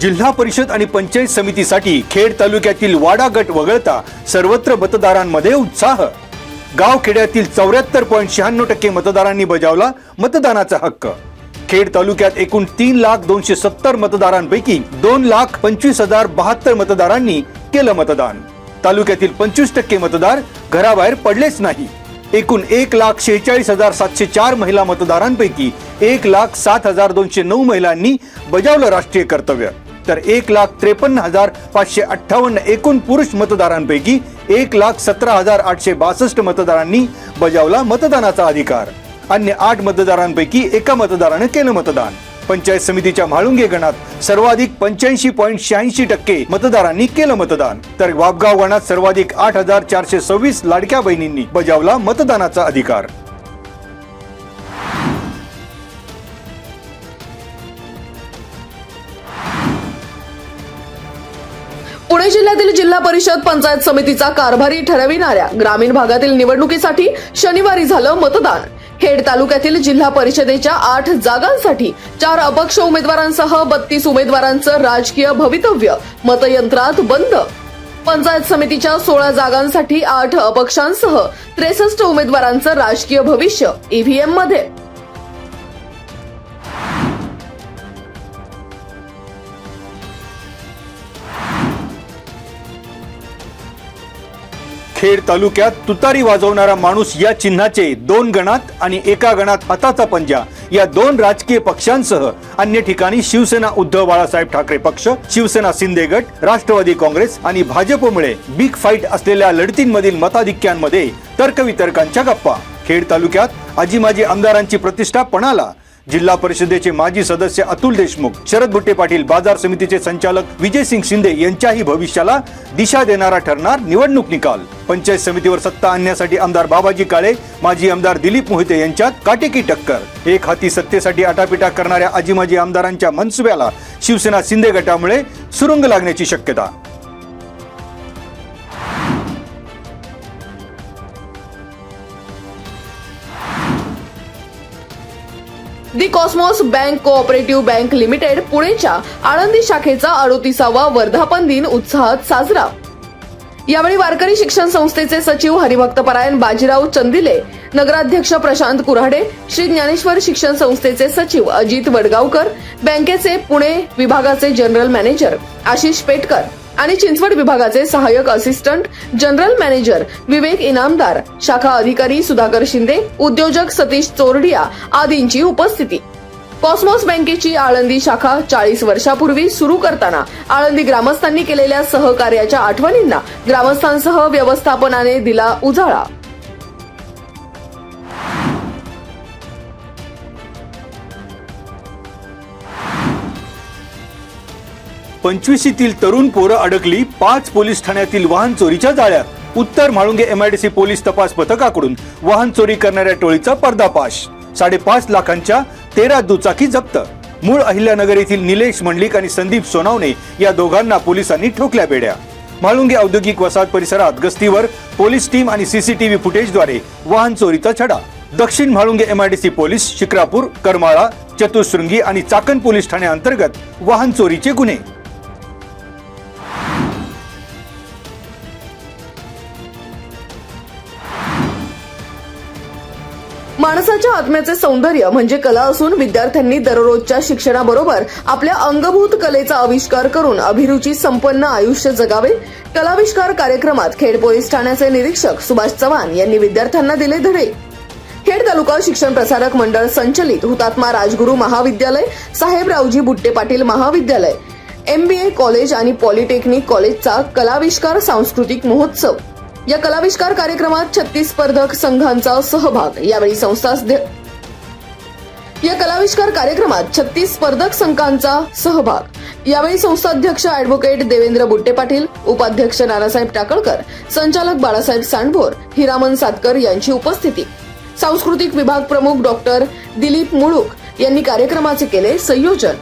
जिल्हा परिषद आणि पंचायत समितीसाठी खेड तालुक्यातील वाडा गट वगळता सर्वत्र मतदारांमध्ये उत्साह। गाव खेड्यातील 74.96% मतदारांनी बजावला मतदानाचा हक्क। खेड तालुक्यात एकूण 3,02,70 मतदारांपैकी 2,25,072 मतदारांनी केलं मतदान। तालुक्यातील 25% मतदार घराबाहेर पडलेच नाही। एकूण 1,46,704 महिला मतदारांपैकी 1,07,209 महिलांनी बजावलं राष्ट्रीय कर्तव्य, तर 1,53,558 एकूण पुरुष मतदारांपैकी 1,17,862 मतदारांनी बजावला मतदानाचा अधिकार। अन्य 8 मतदारांपैकी एका मतदाराने केलं मतदान। पंचायत समितीच्या म्हाळुंगे गणात सर्वाधिक 85.86% मतदारांनी केलं मतदान, तर वापगाव गणात सर्वाधिक 8,426 लाडक्या बहिणींनी बजावला मतदानाचा अधिकार। पुणे जिल्ह्यातील जिल्हा परिषद पंचायत समितीचा कारभारी ठरविणाऱ्या ग्रामीण भागातील निवडणुकीसाठी शनिवारी झालं मतदान। खेड तालुक्यातील जिल्हा परिषदेच्या 8 जागांसाठी 4 अपक्ष उमेदवारांसह 32 उमेदवारांचं राजकीय भवितव्य मतयंत्रात बंद। पंचायत समितीच्या 16 जागांसाठी 8 अपक्षांसह 63 उमेदवारांचं राजकीय भविष्य ईव्हीएम मध्ये। खेड तालुक्यात तुतारी वाजवणारा माणूस या चिन्हाचे 2 गणात आणि एका गणात हाताचा पंजा या 2 राजकीय पक्षांसह अन्य ठिकाणी शिवसेना उद्धव बाळासाहेब ठाकरे पक्ष, शिवसेना शिंदे गट, राष्ट्रवादी काँग्रेस आणि भाजपमुळे बिग फाईट असलेल्या लढतींमधील मताधिक्यांमध्ये तर्कवितर्कांच्या गप्पा। खेड तालुक्यात आजी माजी आमदारांची प्रतिष्ठा पणाला। जिल्हा परिषदेचे माजी सदस्य अतुल देशमुख, शरद बुट्टे पाटील, बाजार समितीचे संचालक विजयसिंग शिंदे यांच्याही भविष्याला दिशा देणारा ठरणार निवडणूक निकाल। पंचायत समितीवर सत्ता आणण्यासाठी आमदार बाबाजी काळे, माजी आमदार दिलीप मोहिते यांच्यात काटेकी टक्कर। एक हाती सत्तेसाठी आटापिटा करणाऱ्या आजी माजी आमदारांच्या मनसुब्याला शिवसेना शिंदे गटामुळे सुरुंग लागण्याची शक्यता। The Cosmos bank cooperative bank limited पुणेच्या आळंदी शाखेचा 38वा वर्धापन दिन उत्साहात साजरा। यावेळी वारकरी शिक्षण संस्थेचे सचिव हरिभक्तपरायण बाजीराव चंदिले, नगराध्यक्ष प्रशांत कुऱ्हाडे, श्री ज्ञानेश्वर शिक्षण संस्थेचे सचिव अजित वडगावकर, बँकेचे पुणे विभागाचे जनरल मॅनेजर आशिष पेटकर आणि चिंचवड विभागाचे सहाय्यक असिस्टंट जनरल मॅनेजर विवेक इनामदार, शाखा अधिकारी सुधाकर शिंदे, उद्योजक सतीश चोरडिया आदींची उपस्थिती। कॉस्मॉस बँकेची आळंदी शाखा 40 वर्षापूर्वी सुरू करताना आळंदी ग्रामस्थांनी केलेल्या सहकार्याच्या आठवणींना ग्रामस्थांसह व्यवस्थापनाने दिला उजाळा। पंचवीसीतील तरुण पोरं अडकली 5 पोलीस ठाण्यातील वाहन चोरीच्या जाळ्यात। उत्तर म्हाळुंगे MIDC पोलीस तपास पथकाकडून वाहन चोरी करणाऱ्या टोळीचा पर्दाफाश। 5.5 लाखांच्या 13 दुचाकी जप्त। मूळ अहिल्यानगर येथील निलेश मंडलिक आणि संदीप सोनावणे या दोघांना पोलिसांनी ठोकल्या बेड्या। म्हाळुंगे औद्योगिक वसाहत परिसरात गस्तीवर पोलीस टीम आणि CCTV फुटेजद्वारे वाहन चोरीचा छडा। दक्षिण म्हाळुंगे MIDC पोलीस शिक्रापूर, करमाळा, चतुशृंगी आणि चाकण पोलीस ठाण्याअंतर्गत वाहन चोरीचे गुन्हे। माणसाच्या आत्म्याचे सौंदर्य म्हणजे कला असून विद्यार्थ्यांनी दररोजच्या शिक्षणाबरोबर आपल्या अंगभूत कलेचा आविष्कार करून अभिरुची संपन्न आयुष्य जगावे। कलाविष्कार कार्यक्रमात खेड पोलीस ठाण्याचे निरीक्षक सुभाष चव्हाण यांनी विद्यार्थ्यांना दिले धडे। खेड तालुका शिक्षण प्रसारक मंडळ संचलित हुतात्मा राजगुरू महाविद्यालय, साहेबरावजी बुट्टे पाटील महाविद्यालय, MBA कॉलेज आणि पॉलिटेक्निक कॉलेजचा कलाविष्कार सांस्कृतिक महोत्सव। या कलाविष्कार कार्यक्रमात 36 स्पर्धक संघांचा सहभाग। यावेळी संस्थाध्यक्ष ॲडव्होकेट देवेंद्र बुट्टे पाटील, उपाध्यक्ष नानासाहेब टाकळकर, संचालक बाळासाहेब सांडभोर, हिरामन सातकर यांची उपस्थिती। सांस्कृतिक विभाग प्रमुख डॉक्टर दिलीप मुळूक यांनी कार्यक्रमाचे केले संयोजन।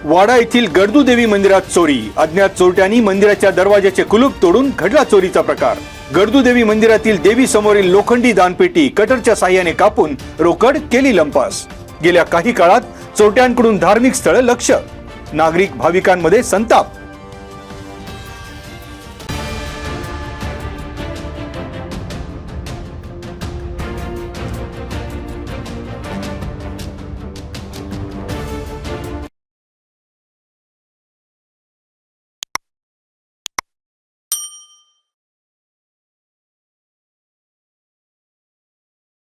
वाडा येथील गडदू देवी मंदिरात चोरी। अज्ञात चोरट्यांनी मंदिराच्या दरवाजाचे कुलूप तोडून घडला चोरीचा प्रकार। गरदूदेवी मंदिरातील देवी समोरील लोखंडी दानपेटी कटरच्या साह्याने कापून रोकड केली लंपास. गेल्या काही काळात चोरट्यांकडून धार्मिक स्थळ लक्ष्य, नागरिक भाविकांमध्ये संताप.